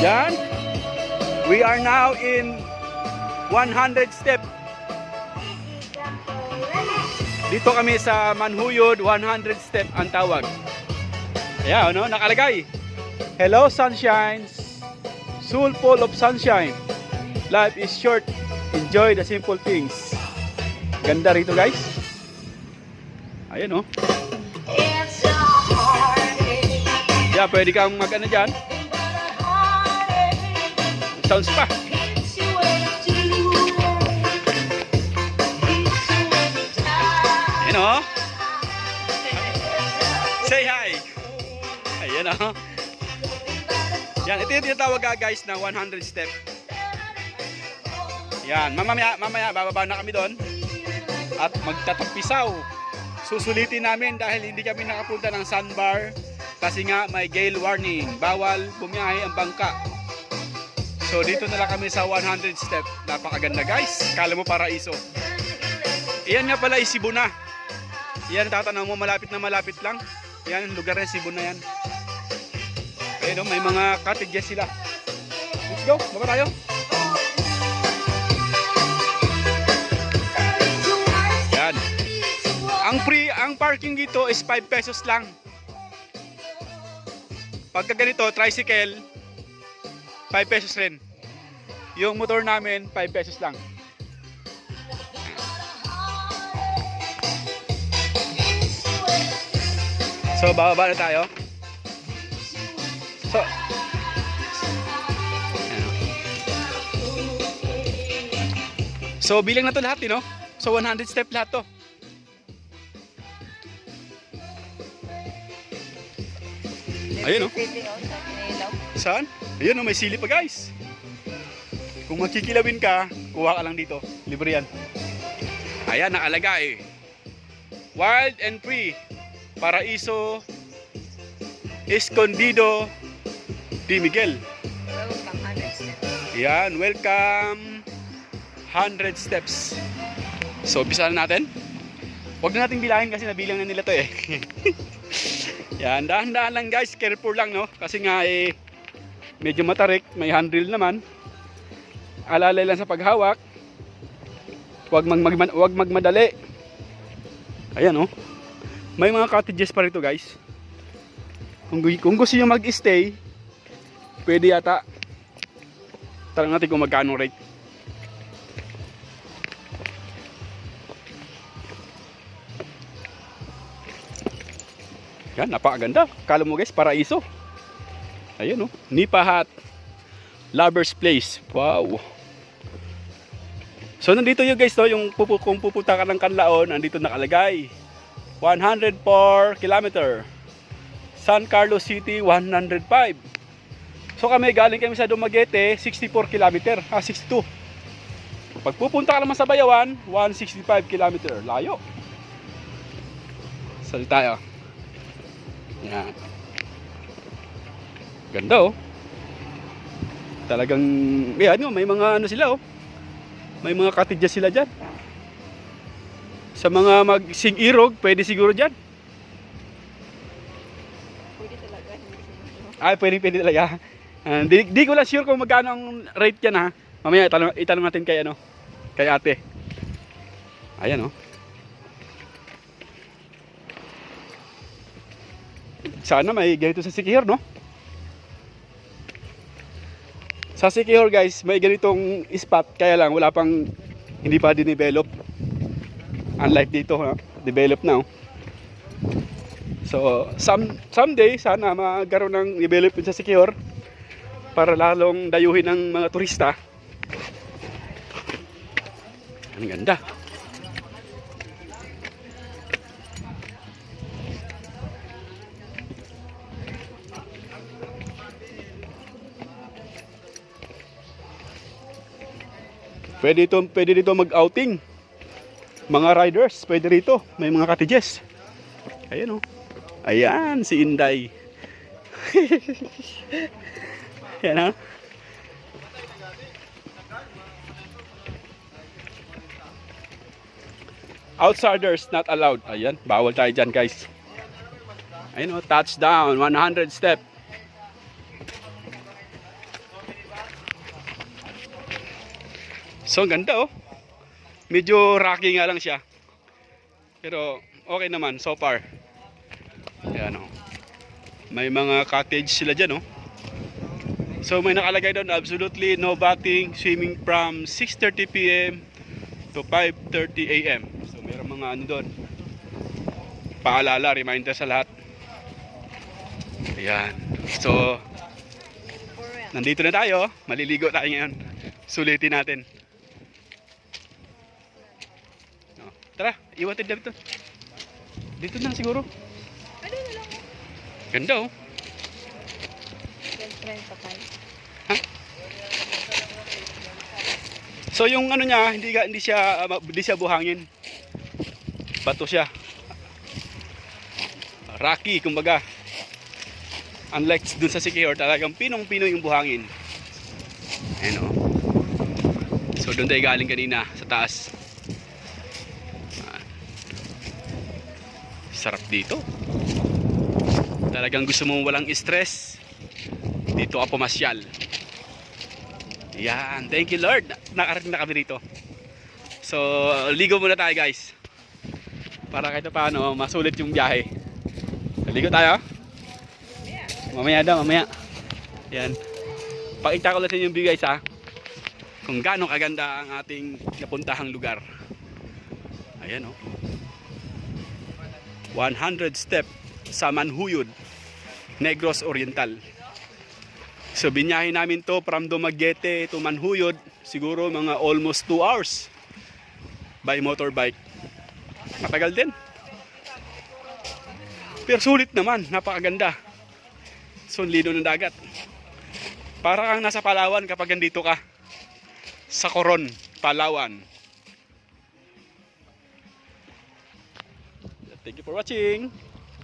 Yan. We are now in 100 step. Dito kami sa Manhuyod, 100 step ang tawag. Ayan, no? Nakalagay. Hello sunshines, soul full of sunshine. Life is short, enjoy the simple things. Ganda rito guys. Ayan, no? Yeah, pwede kang mag-ano dyan. Sounds pa. Ayan, oh. Say hi. Ayan, oh. Yan, ito yung tinatawag guys na 100 step. Yan, mamaya bababa na kami doon at magtatagpisaw. Susulitin namin dahil hindi kami nakapunta ng sandbar kasi nga may gale warning. Bawal bumiyahe ang bangka. So dito na lang kami sa 100 step. Napakaganda guys. Kala mo paraiso. Iyan nga pala ay Cebu na. Yan, tatanong mo, malapit na malapit lang. Yan, lugar na Cebu na yan. Ayun, may mga cottages sila. Let's go, baba tayo. Yan. Ang parking dito is 5 pesos lang. Pagka ganito, tricycle, 5 pesos rin. Yung motor namin, 5 pesos lang. So, bababa na tayo. So, bilang na to lahat, no? So, 100 step lahat to. Ayun, no? Saan? Ayun, no? May sili pa, guys. Kung magkikilawin ka, kuha ka lang dito. Libre yan. Ayan, nakalagay. Wild and free. Paraiso Escondido de Miguel. Welcome 100 steps. Yan, welcome 100 steps. So, umpisa na natin. Huwag na natin bilangin kasi nabilang na nila to eh. Yan, dahan-dahan lang guys, careful lang no. Kasi nga eh, medyo matarik, may handrail naman. Alalay lang sa paghawak. Huwag magmadali. Ayan no. May mga cottages pa rito guys. Kung gusto nyo mag-stay, pwede yata. Tara natin kung magkano rate. Yan, napakaganda. Kala mo guys, paraiso. Ayun oh, Nipa Hut Lover's Place. Wow. So nandito yung guys, no, yung kung pupunta ka ng Canlaon, nandito nakalagay. 104 km. San Carlos City, 105. So kami, galing kami sa Dumaguete, 64 km. 62. Pag pupunta ka naman sa Bayawan, 165 km. Layo. Sali tayo. Yan. Ganda oh. Talagang, yan, may mga ano sila oh. May mga cottages sila dyan. Sa mga mag-sig-irog, pwede siguro dyan. Pwede talaga. Ay, pwede talaga. Di ko lang sure kung magkano ang rate yan ha. Mamaya itanong natin kay ano, kay ate. Ayan oh. Sana may ganito sa Siquijor, no? Sa Siquijor guys, may ganitong spot, kaya lang wala pang, hindi pa din-develop. Unlike dito, ha? Develop na. So, someday, sana magkaroon ng development sa Siquijor para lalong dayuhin ng mga turista. Ang ganda. Pwede dito mag-outing. Mga riders, pwede rito. May mga cottages. Ayan oh. Ayan, si Inday. Ayan oh. Outsiders not allowed. Ayan, bawal tayo dyan guys. Ayan oh, touchdown, 100 step. So, ang ganda oh. Medyo rocky nga lang siya. Pero, okay naman so far. Ayan oh. May mga cottage sila dyan oh. So, may nakalagay doon, absolutely no batting, swimming from 6:30 p.m. to 5:30 a.m. So, mayroong mga ano doon. Paalala, reminder sa lahat. Ayan. So, nandito na tayo. Maliligo tayo ngayon. Sulitin natin. Oh, tara, iwatid na dito. Dito na siguro. Ano na lang? Ganda oh. Friend pa tayo. Ha? So yung ano niya, hindi siya buhangin. Bato siya. Rocky kumbaga. Unlike dun sa Siquijor, talagang pinong-pino yung buhangin. Ayan o. So doon tayo galing kanina sa taas. Sarap dito. Talagang gusto mong walang stress, dito ka pumasyal. Yan, thank you Lord. Nakarating na kami rito. So ligo muna tayo guys. Para kahit paano masulit yung biyahe. Ligo tayo. Mamaya daw, mamaya. Yan. Pakita ko lang sa inyo yung view guys ha. Kung gaano kaganda ang ating napuntahang lugar. Ayan o. 100 step sa Manhuyod, Negros Oriental. So binyahin namin to from Dumaguete to Manhuyod. Siguro mga almost 2 hours. By motorbike. Matagal din. Pero sulit naman, napakaganda. So lino ng dagat. Para kang nasa Palawan kapag nandito ka sa Coron, Palawan. Thank you for watching.